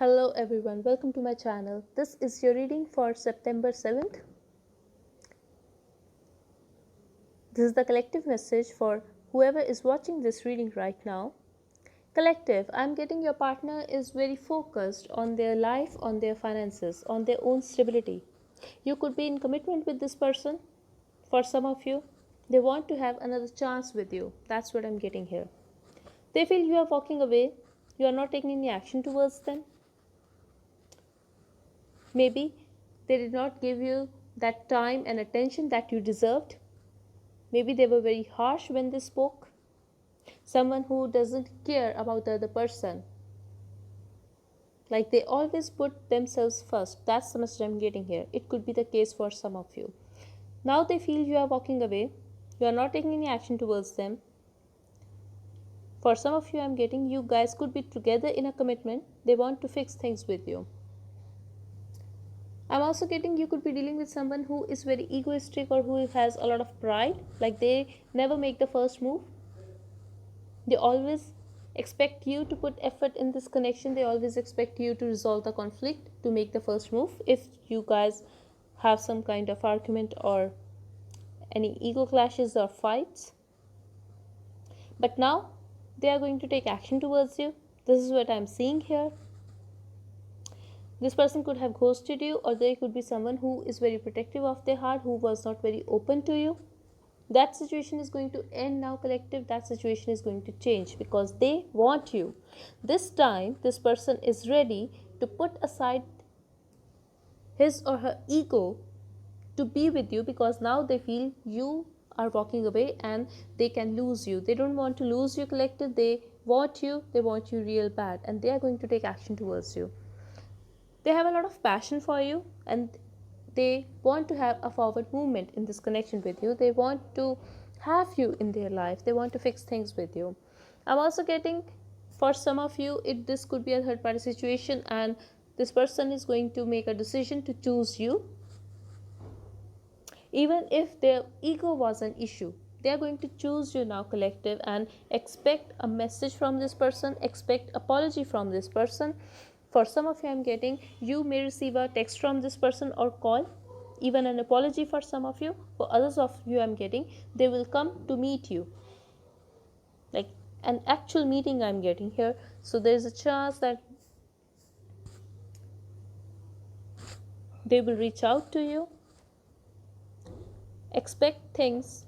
Hello everyone, welcome to my channel. This is your reading for September 7th. This is the collective message for whoever is watching this reading right now. Collective, I'm getting your partner is very focused on their life, on their finances, on their own stability. You could be in commitment with this person. For some of you, they want to have another chance with you. That's what I'm getting here. They feel you are walking away, you are not taking any action towards them. Maybe they did not give you that time and attention that you deserved. Maybe they were very harsh when they spoke. Someone who doesn't care about the other person. Like they always put themselves first. That's the message I'm getting here. It could be the case for some of you. Now they feel you are walking away. You are not taking any action towards them. For some of you, I'm getting you guys could be together in a commitment. They want to fix things with you. I'm also getting you could be dealing with someone who is very egoistic or who has a lot of pride. Like they never make the first move. They always expect you to put effort in this connection. They always expect you to resolve the conflict, to make the first move. If you guys have some kind of argument or any ego clashes or fights. But now they are going to take action towards you. This is what I'm seeing here. This person could have ghosted you, or there could be someone who is very protective of their heart, who was not very open to you. That situation is going to end now, collective. That situation is going to change because they want you. This time, this person is ready to put aside his or her ego to be with you because now they feel you are walking away and they can lose you. They don't want to lose you, collective. They want you real bad, and they are going to take action towards you. They have a lot of passion for you and they want to have a forward movement in this connection with you. They want to have you in their life. They want to fix things with you. I'm also getting for some of you this could be a third party situation and this person is going to make a decision to choose you. Even if their ego was an issue, they are going to choose you now, collective, and expect a message from this person, expect apology from this person. For some of you, I'm getting you may receive a text from this person or call, even an apology for some of you. For others of you, I'm getting they will come to meet you, like an actual meeting I'm getting here. So there's a chance that they will reach out to you. Expect things,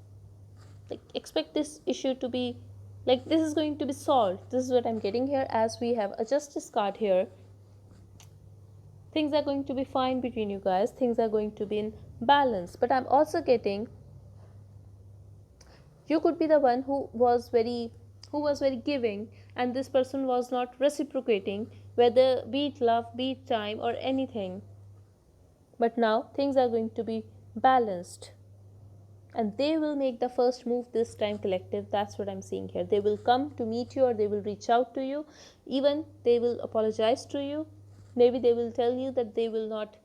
like expect this issue to be like this is going to be solved. This is what I'm getting here. As we have a justice card here, things are going to be fine between you guys. Things are going to be in balance. But I'm also getting you could be the one who was very giving and this person was not reciprocating, whether be it love, be it time or anything. But now things are going to be balanced and they will make the first move this time, collective. That's what I'm seeing here. They will come to meet you or they will reach out to you. Even they will apologize to you. Maybe they will tell you that they will not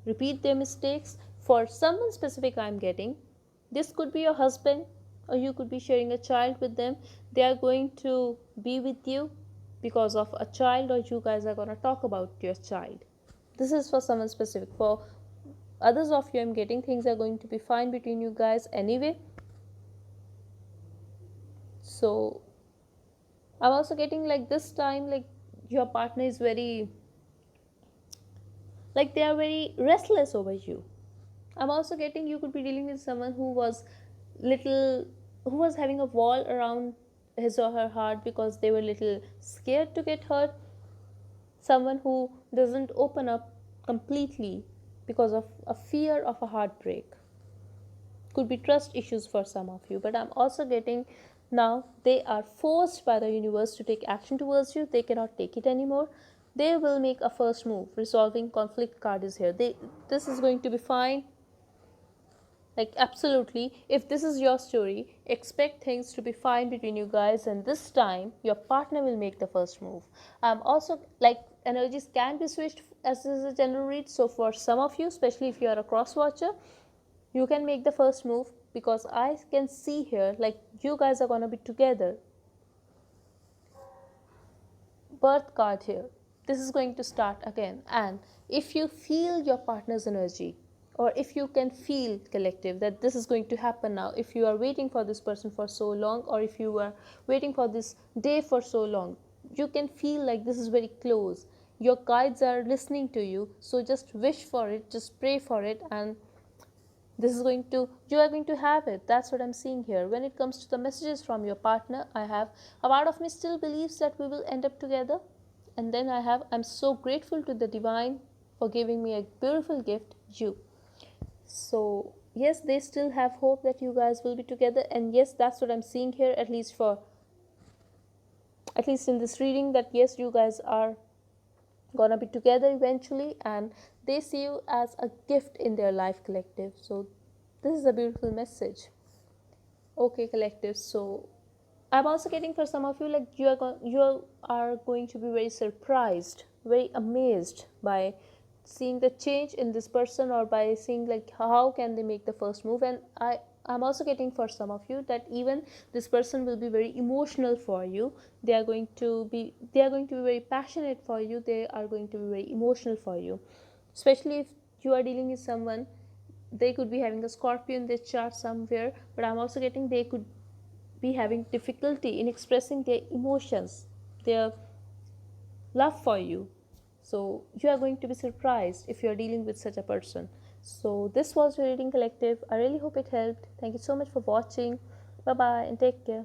repeat their mistakes. For someone specific, I'm getting this could be your husband or you could be sharing a child with them. They are going to be with you because of a child, or you guys are going to talk about your child. This is for someone specific. For others of you, I'm getting things are going to be fine between you guys anyway. So I'm also getting like this time, like your partner is very, like they are very restless over you. I'm also getting you could be dealing with someone little who was having a wall around his or her heart because they were little scared to get hurt. Someone who doesn't open up completely because of a fear of a heartbreak. Could be trust issues for some of you. But I'm also getting now they are forced by the universe to take action towards you. They cannot take it anymore. They will make a first move. Resolving conflict card is here. This is going to be fine. Like absolutely, if this is your story, expect things to be fine between you guys, and this time your partner will make the first move. Also, like energies can be switched as this is a general read. So for some of you, especially if you are a cross watcher, you can make the first move because I can see here like you guys are going to be together. Birth card here. this is going to start again. And if you feel your partner's energy, or if you can feel, collective, that this is going to happen now, if you are waiting for this person for so long, or if you are waiting for this day for so long, you can feel like this is very close, your guides are listening to you, so just wish for it, just pray for it, and this is going to, you are going to have it. That's what I'm seeing here. When it comes to the messages from your partner, I have, a part of me still believes that we will end up together, and then I have, I'm so grateful to the divine for giving me a beautiful gift, you. So yes, they still have hope that you guys will be together, and yes, that's what I'm seeing here, at least for, at least in this reading, that yes, you guys are gonna be together eventually, and they see you as a gift in their life, collective. So this is a beautiful message. Okay, collective, so I'm also getting for some of you, like you are going to be very surprised, very amazed by seeing the change in this person, or by seeing like how can they make the first move. And I'm also getting for some of you that even this person will be very emotional for you. They are going to be very passionate for you. They are going to be very emotional for you, especially if you are dealing with someone. They could be having a Scorpio in their chart somewhere, but I'm also getting they could be having difficulty in expressing their emotions, their love for you. So you are going to be surprised if you are dealing with such a person. So this was your reading, collective. I really hope it helped. Thank you so much for watching. Bye bye and take care.